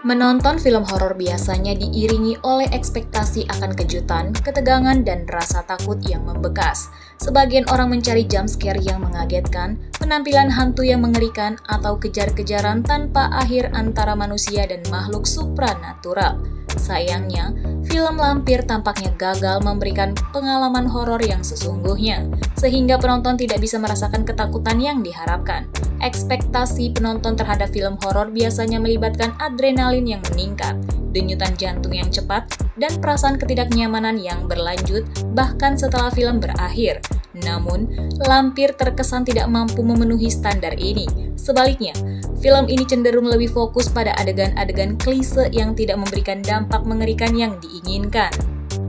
Menonton film horor biasanya diiringi oleh ekspektasi akan kejutan, ketegangan, dan rasa takut yang membekas. Sebagian orang mencari jump scare yang mengagetkan, penampilan hantu yang mengerikan, atau kejar-kejaran tanpa akhir antara manusia dan makhluk supranatural. Sayangnya, film lampir tampaknya gagal memberikan pengalaman horor yang sesungguhnya, sehingga penonton tidak bisa merasakan ketakutan yang diharapkan. Ekspektasi penonton terhadap film horor biasanya melibatkan adrenalin yang meningkat, denyutan jantung yang cepat, dan perasaan ketidaknyamanan yang berlanjut bahkan setelah film berakhir. Namun, lampir terkesan tidak mampu memenuhi standar ini. Sebaliknya, film ini cenderung lebih fokus pada adegan-adegan klise yang tidak memberikan dampak mengerikan yang diinginkan.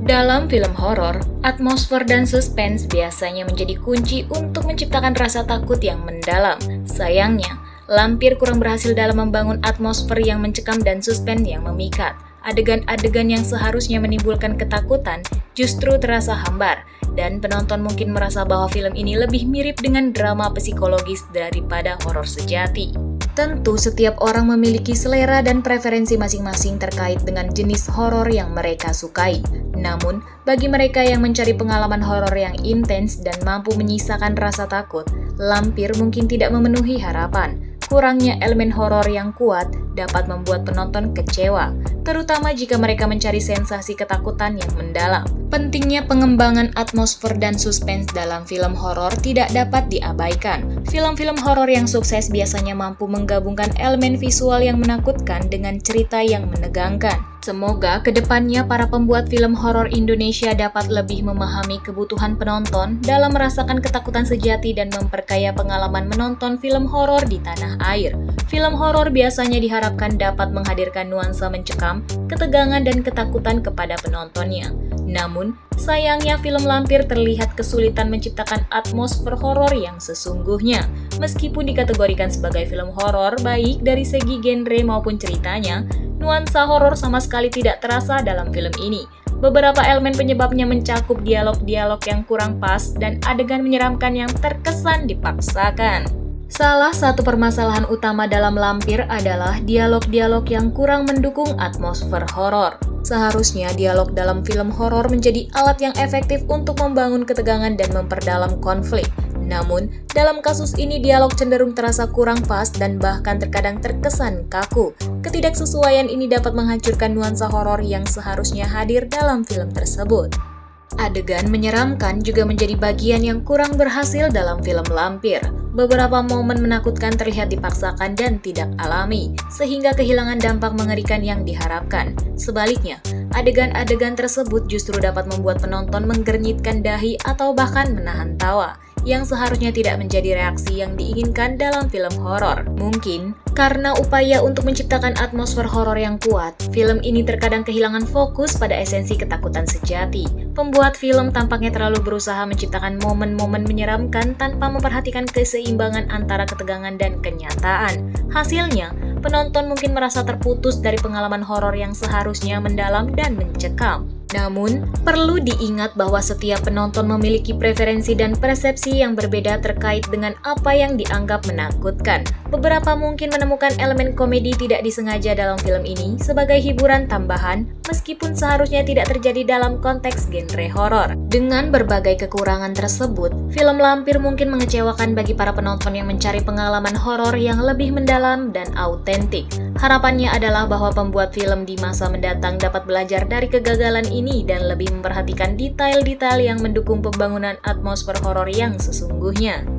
Dalam film horor, atmosfer dan suspense biasanya menjadi kunci untuk menciptakan rasa takut yang mendalam. Sayangnya, lampir kurang berhasil dalam membangun atmosfer yang mencekam dan suspense yang memikat. Adegan-adegan yang seharusnya menimbulkan ketakutan justru terasa hambar, dan penonton mungkin merasa bahwa film ini lebih mirip dengan drama psikologis daripada horor sejati. Tentu setiap orang memiliki selera dan preferensi masing-masing terkait dengan jenis horor yang mereka sukai. Namun, bagi mereka yang mencari pengalaman horor yang intens dan mampu menyisakan rasa takut, lampir mungkin tidak memenuhi harapan. Kurangnya elemen horor yang kuat dapat membuat penonton kecewa, terutama jika mereka mencari sensasi ketakutan yang mendalam. Pentingnya pengembangan atmosfer dan suspense dalam film horor tidak dapat diabaikan. Film-film horor yang sukses biasanya mampu menggabungkan elemen visual yang menakutkan dengan cerita yang menegangkan. Semoga kedepannya para pembuat film horor Indonesia dapat lebih memahami kebutuhan penonton dalam merasakan ketakutan sejati dan memperkaya pengalaman menonton film horor di tanah air. Film horor biasanya diharapkan dapat menghadirkan nuansa mencekam, ketegangan, dan ketakutan kepada penontonnya. Namun, sayangnya film lampir terlihat kesulitan menciptakan atmosfer horor yang sesungguhnya. Meskipun dikategorikan sebagai film horor baik dari segi genre maupun ceritanya, nuansa horor sama sekali tidak terasa dalam film ini. Beberapa elemen penyebabnya mencakup dialog-dialog yang kurang pas dan adegan menyeramkan yang terkesan dipaksakan. Salah satu permasalahan utama dalam lampir adalah dialog-dialog yang kurang mendukung atmosfer horor. Seharusnya dialog dalam film horor menjadi alat yang efektif untuk membangun ketegangan dan memperdalam konflik. Namun, dalam kasus ini dialog cenderung terasa kurang pas dan bahkan terkadang terkesan kaku. Ketidaksesuaian ini dapat menghancurkan nuansa horor yang seharusnya hadir dalam film tersebut. Adegan menyeramkan juga menjadi bagian yang kurang berhasil dalam film lampir. Beberapa momen menakutkan terlihat dipaksakan dan tidak alami, sehingga kehilangan dampak mengerikan yang diharapkan. Sebaliknya, adegan-adegan tersebut justru dapat membuat penonton menggernyitkan dahi atau bahkan menahan tawa, yang seharusnya tidak menjadi reaksi yang diinginkan dalam film horor. Mungkin karena upaya untuk menciptakan atmosfer horor yang kuat, film ini terkadang kehilangan fokus pada esensi ketakutan sejati. Pembuat film tampaknya terlalu berusaha menciptakan momen-momen menyeramkan tanpa memperhatikan keseimbangan antara ketegangan dan kenyataan. Hasilnya, penonton mungkin merasa terputus dari pengalaman horor yang seharusnya mendalam dan mencekam. Namun, perlu diingat bahwa setiap penonton memiliki preferensi dan persepsi yang berbeda terkait dengan apa yang dianggap menakutkan. Beberapa mungkin menemukan elemen komedi tidak disengaja dalam film ini sebagai hiburan tambahan, meskipun seharusnya tidak terjadi dalam konteks genre horor. Dengan berbagai kekurangan tersebut, film lampir mungkin mengecewakan bagi para penonton yang mencari pengalaman horor yang lebih mendalam dan autentik. Harapannya adalah bahwa pembuat film di masa mendatang dapat belajar dari kegagalan ini dan lebih memperhatikan detail-detail yang mendukung pembangunan atmosfer horor yang sesungguhnya.